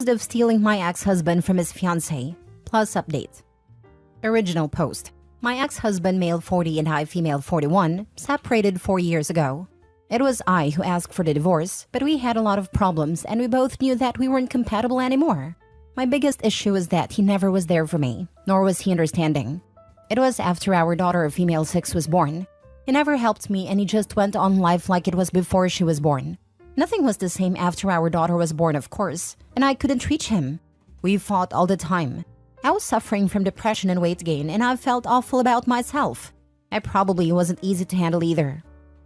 accused of stealing my ex-husband from his fiancée. Plus update. Original post. My ex-husband, male 40 and I, female 41, separated 4 years ago. It was I who asked for the divorce, but we had a lot of problems and we both knew that we weren't compatible anymore. My biggest issue was that he never was there for me, nor was he understanding. It was after our daughter, female 6, was born. He never helped me and he just went on life like it was before she was born. Nothing was the same after our daughter was born, of course, and I couldn't reach him. We fought all the time. I was suffering from depression and weight gain, and I felt awful about myself. I probably wasn't easy to handle either.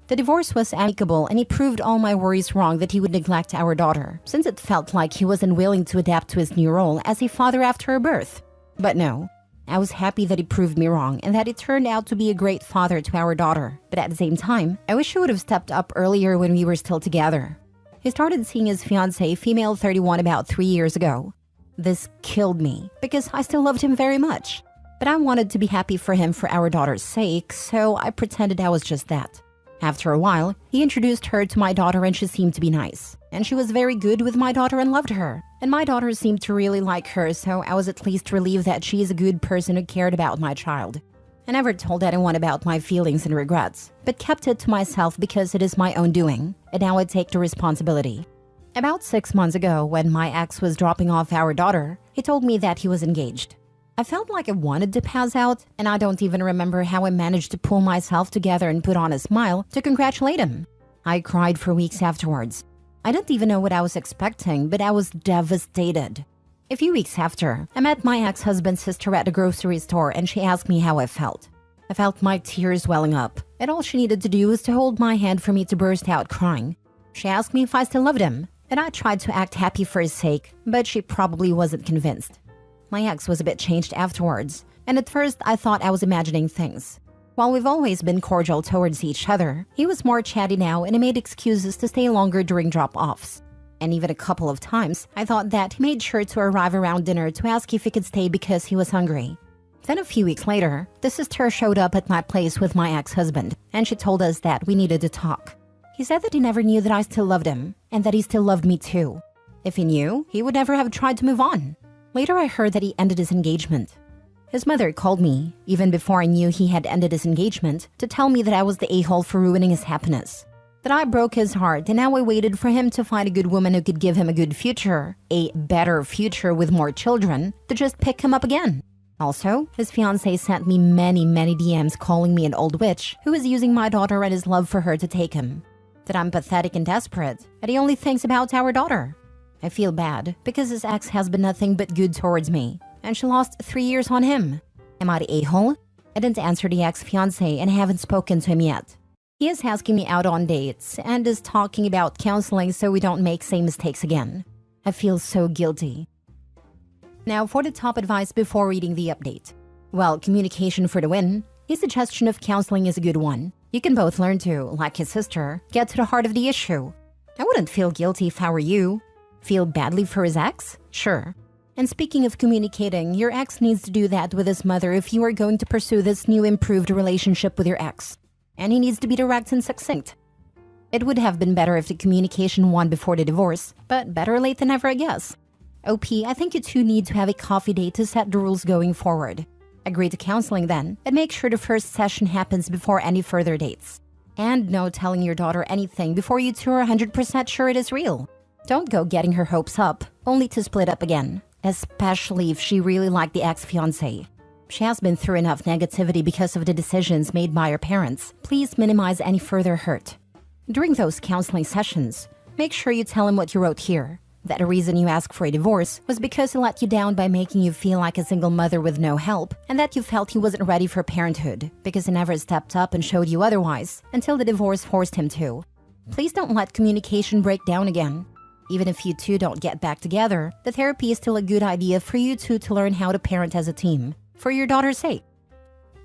The divorce was amicable, and he proved all my worries wrong that he would neglect our daughter, since it felt like he wasn't willing to adapt to his new role as a father after her birth. But no, I was happy that he proved me wrong and that he turned out to be a great father to our daughter. But at the same time, I wish he would have stepped up earlier when we were still together. He started seeing his fiancée, female 31, about 3 years ago. This killed me because I still loved him very much. But I wanted to be happy for him for our daughter's sake, so I pretended I was just that. After a while, he introduced her to my daughter and she seemed to be nice. And she was very good with my daughter and loved her. And my daughter seemed to really like her, so I was at least relieved that she is a good person who cared about my child. I never told anyone about my feelings and regrets, but kept it to myself because it is my own doing, and now I take the responsibility. About 6 months ago, when my ex was dropping off our daughter, he told me that he was engaged. I felt like I wanted to pass out, and I don't even remember how I managed to pull myself together and put on a smile to congratulate him. I cried for weeks afterwards. I didn't even know what I was expecting, but I was devastated. A few weeks after, I met my ex-husband's sister at the grocery store and she asked me how I felt. I felt my tears welling up, and all she needed to do was to hold my hand for me to burst out crying. She asked me if I still loved him, and I tried to act happy for his sake, but she probably wasn't convinced. My ex was a bit changed afterwards, and at first I thought I was imagining things. While we've always been cordial towards each other, he was more chatty now and he made excuses to stay longer during drop-offs. And even a couple of times, I thought that he made sure to arrive around dinner to ask if he could stay because he was hungry. Then a few weeks later, the sister showed up at my place with my ex-husband, and she told us that we needed to talk. He said that he never knew that I still loved him, and that he still loved me too. If he knew, he would never have tried to move on. Later I heard that he ended his engagement. His mother called me, even before I knew he had ended his engagement, to tell me that I was the a-hole for ruining his happiness. That I broke his heart, and now I waited for him to find a good woman who could give him a good future, a better future with more children, to just pick him up again. Also, his fiancée sent me many DMs calling me an old witch who was using my daughter and his love for her to take him. That I'm pathetic and desperate, and he only thinks about our daughter. I feel bad because his ex has been nothing but good towards me, and she lost 3 years on him. Am I the a-hole? I didn't answer the ex-fiancé and haven't spoken to him yet. He is asking me out on dates and is talking about counseling so we don't make same mistakes again. I feel so guilty. Now for the top advice before reading the update. Well, communication for the win. His suggestion of counseling is a good one. You can both learn to, like his sister, get to the heart of the issue. I wouldn't feel guilty if I were you. Feel badly for his ex? Sure. And speaking of communicating, your ex needs to do that with his mother if you are going to pursue this new improved relationship with your ex. And he needs to be direct and succinct. It would have been better if the communication won before the divorce, but better late than never, I guess. OP, I think you two need to have a coffee date to set the rules going forward. Agree to counseling then, and make sure the first session happens before any further dates. And no telling your daughter anything before you two are 100% sure it is real. Don't go getting her hopes up, only to split up again, especially if she really liked the ex-fiancé. She has been through enough negativity because of the decisions made by her parents. Please minimize any further hurt. During those counseling sessions, make sure you tell him what you wrote here. That the reason you asked for a divorce was because he let you down by making you feel like a single mother with no help, and that you felt he wasn't ready for parenthood because he never stepped up and showed you otherwise until the divorce forced him to. Please don't let communication break down again. Even if you two don't get back together, the therapy is still a good idea for you two to learn how to parent as a team, for your daughter's sake.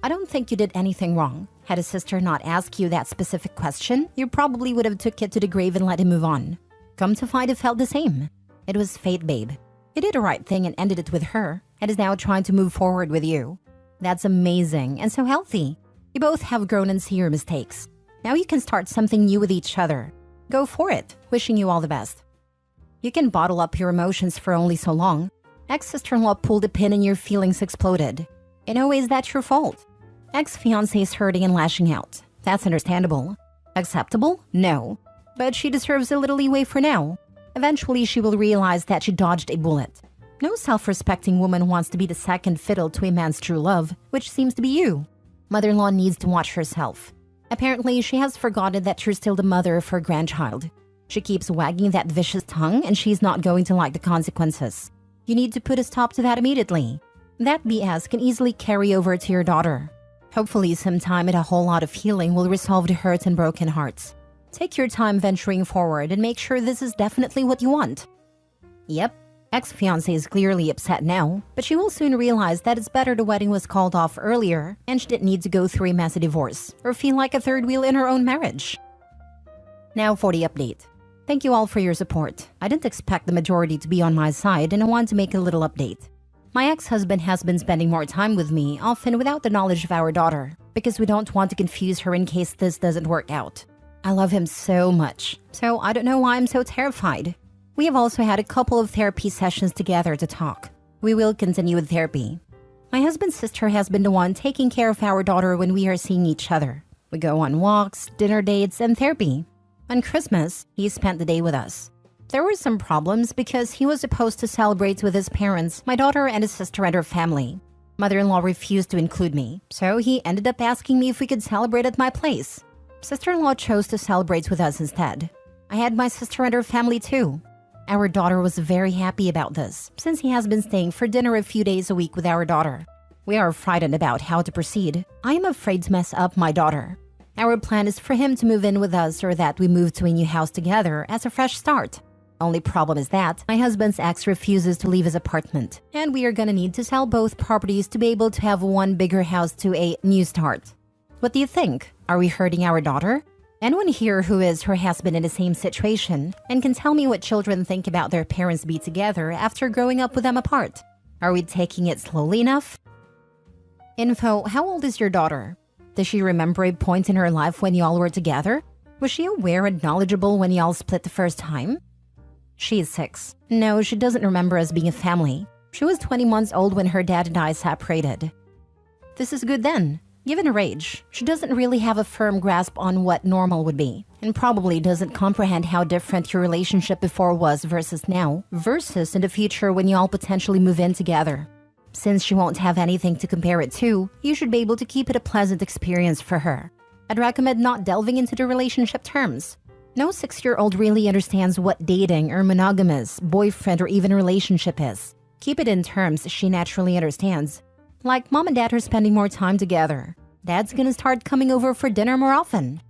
I don't think you did anything wrong. Had his sister not asked you that specific question, you probably would have took it to the grave and let him move on. Come to find, it felt the same. It was fate, babe. He did the right thing and ended it with her, and is now trying to move forward with you. That's amazing and so healthy. You both have grown and see your mistakes. Now you can start something new with each other. Go for it. Wishing you all the best. You can bottle up your emotions for only so long. Ex-sister-in-law pulled a pin and your feelings exploded. In no way is that your fault. Ex-fiancé is hurting and lashing out. That's understandable. Acceptable? No. But she deserves a little leeway for now. Eventually, she will realize that she dodged a bullet. No self-respecting woman wants to be the second fiddle to a man's true love, which seems to be you. Mother-in-law needs to watch herself. Apparently, she has forgotten that you're still the mother of her grandchild. She keeps wagging that vicious tongue and she's not going to like the consequences. You need to put a stop to that immediately. That BS can easily carry over to your daughter. Hopefully, some time and a whole lot of healing will resolve the hurt and broken hearts. Take your time venturing forward and make sure this is definitely what you want. Yep, ex-fiancé is clearly upset now, but she will soon realize that it's better the wedding was called off earlier and she didn't need to go through a messy divorce or feel like a third wheel in her own marriage. Now for the update. Thank you all for your support. I didn't expect the majority to be on my side and I want to make a little update. My ex-husband has been spending more time with me, often without the knowledge of our daughter, because we don't want to confuse her in case this doesn't work out. I love him so much, so I don't know why I'm so terrified. We have also had a couple of therapy sessions together to talk. We will continue with therapy. My husband's sister has been the one taking care of our daughter when we are seeing each other. We go on walks, dinner dates, and therapy. On Christmas, he spent the day with us. There were some problems because he was supposed to celebrate with his parents, my daughter and his sister and her family. Mother-in-law refused to include me, so he ended up asking me if we could celebrate at my place. Sister-in-law chose to celebrate with us instead. I had my sister and her family too. Our daughter was very happy about this, since he has been staying for dinner a few days a week with our daughter. We are frightened about how to proceed. I am afraid to mess up my daughter. Our plan is for him to move in with us or that we move to a new house together as a fresh start. Only problem is that my husband's ex refuses to leave his apartment, and we are gonna need to sell both properties to be able to have one bigger house to a new start. What do you think? Are we hurting our daughter? Anyone here who is or has been in the same situation and can tell me what children think about their parents be together after growing up with them apart? Are we taking it slowly enough? Info, how old is your daughter? Does she remember a point in her life when y'all were together? Was she aware and knowledgeable when y'all split the first time? She is 6. No, she doesn't remember us being a family. She was 20 months old when her dad and I separated. This is good then. Given her age, she doesn't really have a firm grasp on what normal would be, and probably doesn't comprehend how different your relationship before was versus now, versus in the future when y'all potentially move in together. Since she won't have anything to compare it to, you should be able to keep it a pleasant experience for her. I'd recommend not delving into the relationship terms. No 6-year-old really understands what dating or monogamous, boyfriend, or even relationship is. Keep it in terms she naturally understands. Like mom and dad are spending more time together. Dad's gonna start coming over for dinner more often.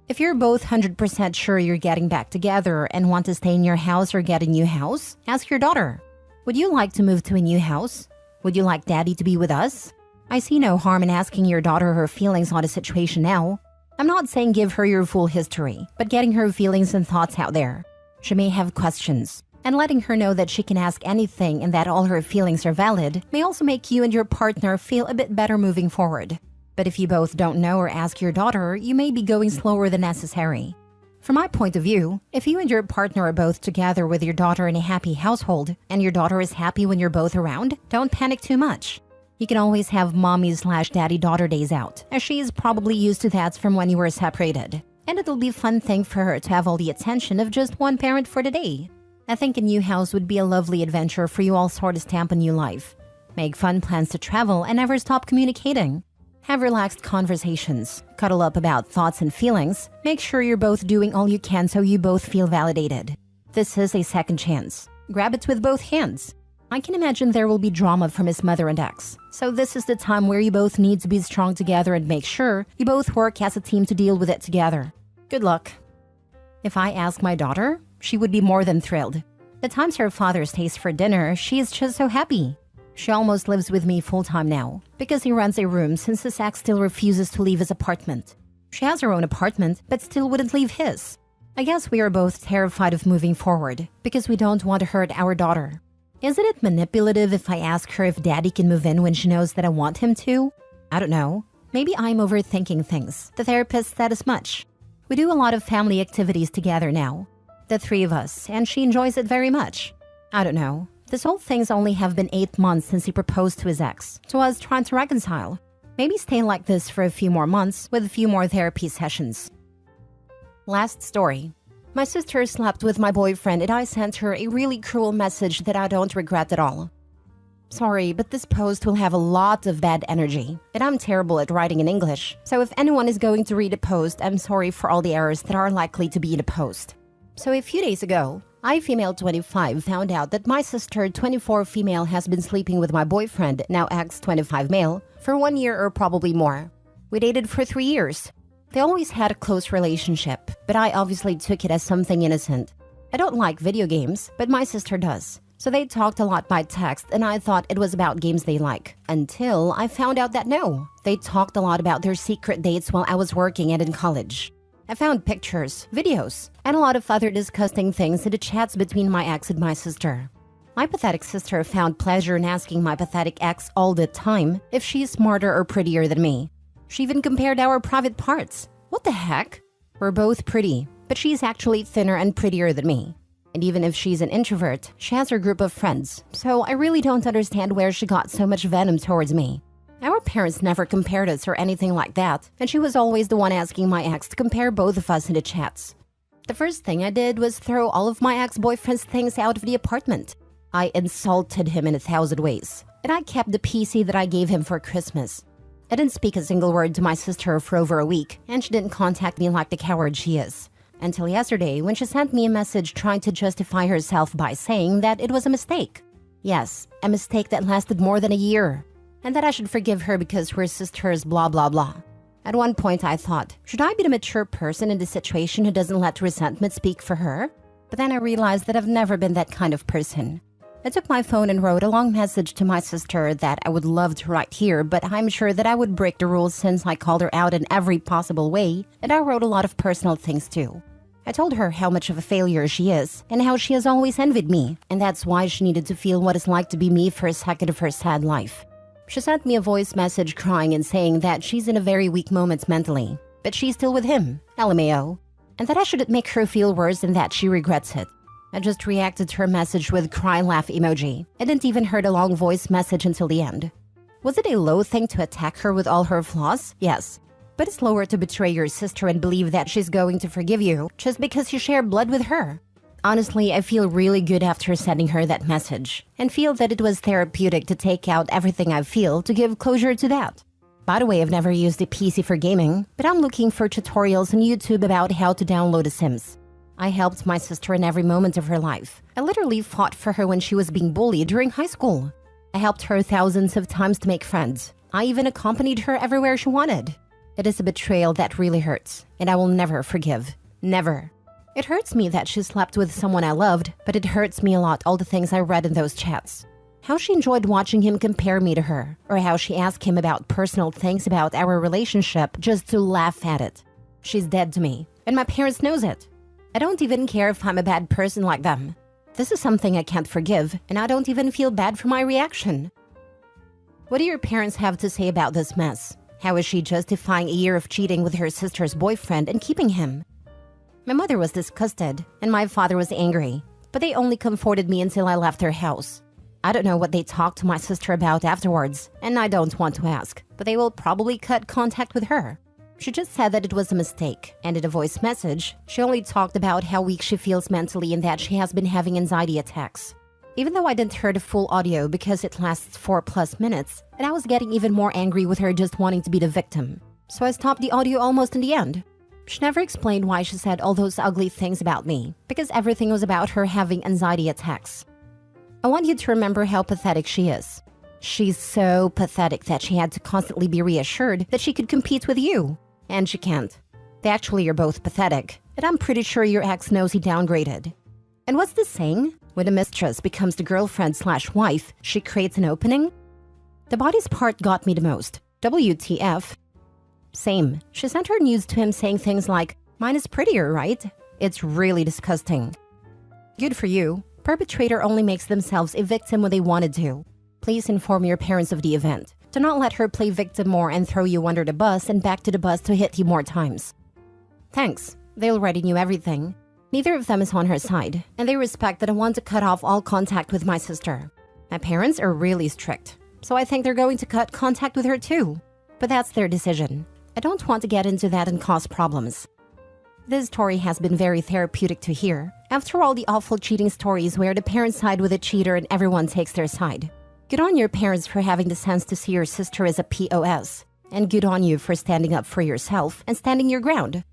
If you're both 100% sure you're getting back together and want to stay in your house or get a new house, ask your daughter. Would you like to move to a new house? Would you like daddy to be with us? I see no harm in asking your daughter her feelings on the situation now. I'm not saying give her your full history, but getting her feelings and thoughts out there. She may have questions, and letting her know that she can ask anything and that all her feelings are valid may also make you and your partner feel a bit better moving forward. But if you both don't know or ask your daughter, you may be going slower than necessary. From my point of view, if you and your partner are both together with your daughter in a happy household, and your daughter is happy when you're both around, don't panic too much. You can always have mommy/daddy-daughter days out, as she is probably used to that from when you were separated. And it'll be a fun thing for her to have all the attention of just one parent for the day. I think a new house would be a lovely adventure for you all sort of stamp a new life. Make fun plans to travel and never stop communicating. Have relaxed conversations, cuddle up about thoughts and feelings, make sure you're both doing all you can so you both feel validated. This is a second chance. Grab it with both hands. I can imagine there will be drama from his mother and ex, so this is the time where you both need to be strong together and make sure you both work as a team to deal with it together. Good luck. If I ask my daughter, she would be more than thrilled. The times her father stays for dinner, she is just so happy. She almost lives with me full-time now, because he rents a room since his ex still refuses to leave his apartment. She has her own apartment, but still wouldn't leave his. I guess we are both terrified of moving forward, because we don't want to hurt our daughter. Isn't it manipulative if I ask her if daddy can move in when she knows that I want him to? I don't know. Maybe I'm overthinking things. The therapist said as much. We do a lot of family activities together now. The three of us, and she enjoys it very much. I don't know. This whole thing's only have been 8 months since he proposed to his ex, so I was trying to reconcile. Maybe stay like this for a few more months with a few more therapy sessions. Last story. My sister slept with my boyfriend and I sent her a really cruel message that I don't regret at all. Sorry, but this post will have a lot of bad energy, and I'm terrible at writing in English, so if anyone is going to read a post, I'm sorry for all the errors that are likely to be in a post. So a few days ago, I, female 25, found out that my sister, 24 female, has been sleeping with my boyfriend, now ex 25 male, for 1 year or probably more. We dated for 3 years. They always had a close relationship, but I obviously took it as something innocent. I don't like video games, but my sister does. So they talked a lot by text and I thought it was about games they like. Until I found out that no, they talked a lot about their secret dates while I was working and in college. I found pictures, videos, and a lot of other disgusting things in the chats between my ex and my sister. My pathetic sister found pleasure in asking my pathetic ex all the time if she's smarter or prettier than me. She even compared our private parts. What the heck? We're both pretty, but she's actually thinner and prettier than me. And even if she's an introvert, she has her group of friends, so I really don't understand where she got so much venom towards me. Our parents never compared us or anything like that, and she was always the one asking my ex to compare both of us in the chats. The first thing I did was throw all of my ex-boyfriend's things out of the apartment. I insulted him in 1,000 ways, and I kept the PC that I gave him for Christmas. I didn't speak a single word to my sister for over a week, and she didn't contact me like the coward she is. Until yesterday, when she sent me a message trying to justify herself by saying that it was a mistake. Yes, a mistake that lasted more than a year. And that I should forgive her because we're sisters, blah blah blah. At one point I thought, should I be the mature person in this situation who doesn't let resentment speak for her? But then I realized that I've never been that kind of person. I took my phone and wrote a long message to my sister that I would love to write here, but I'm sure that I would break the rules since I called her out in every possible way, and I wrote a lot of personal things too. I told her how much of a failure she is, and how she has always envied me, and that's why she needed to feel what it's like to be me for a second of her sad life. She sent me a voice message crying and saying that she's in a very weak moment mentally, but she's still with him, LMAO, and that I shouldn't make her feel worse and that she regrets it. I just reacted to her message with cry laugh emoji. I didn't even hear the long voice message until the end. Was it a low thing to attack her with all her flaws? Yes. But it's lower to betray your sister and believe that she's going to forgive you just because you share blood with her. Honestly, I feel really good after sending her that message and feel that it was therapeutic to take out everything I feel to give closure to that. By the way, I've never used a PC for gaming, but I'm looking for tutorials on YouTube about how to download The Sims. I helped my sister in every moment of her life. I literally fought for her when she was being bullied during high school. I helped her thousands of times to make friends. I even accompanied her everywhere she wanted. It is a betrayal that really hurts, and I will never forgive. Never. It hurts me that she slept with someone I loved, but it hurts me a lot all the things I read in those chats. How she enjoyed watching him compare me to her, or how she asked him about personal things about our relationship just to laugh at it. She's dead to me, and my parents knows it. I don't even care if I'm a bad person like them. This is something I can't forgive, and I don't even feel bad for my reaction. What do your parents have to say about this mess? How is she justifying a year of cheating with her sister's boyfriend and keeping him? My mother was disgusted, and my father was angry, but they only comforted me until I left their house. I don't know what they talked to my sister about afterwards, and I don't want to ask, but they will probably cut contact with her. She just said that it was a mistake, and in a voice message, she only talked about how weak she feels mentally and that she has been having anxiety attacks. Even though I didn't hear the full audio because it lasts 4+ minutes, and I was getting even more angry with her just wanting to be the victim. So I stopped the audio almost in the end. She never explained why she said all those ugly things about me, because everything was about her having anxiety attacks. I want you to remember how pathetic she is. She's so pathetic that she had to constantly be reassured that she could compete with you. And she can't. They actually are both pathetic, and I'm pretty sure your ex knows he downgraded. And what's the saying? When a mistress becomes the girlfriend/wife, she creates an opening? The bodies part got me the most. WTF. Same. She sent her nudes to him saying things like, "Mine is prettier, right?" It's really disgusting. Good for you. Perpetrator only makes themselves a victim when they wanted to. Please inform your parents of the event. Do not let her play victim more and throw you under the bus and back to the bus to hit you more times. Thanks. They already knew everything. Neither of them is on her side, and they respect that I want to cut off all contact with my sister. My parents are really strict, so I think they're going to cut contact with her too. But that's their decision. I don't want to get into that and cause problems. This story has been very therapeutic to hear, after all the awful cheating stories where the parents side with the cheater and everyone takes their side. Good on your parents for having the sense to see your sister as a POS. And good on you for standing up for yourself and standing your ground.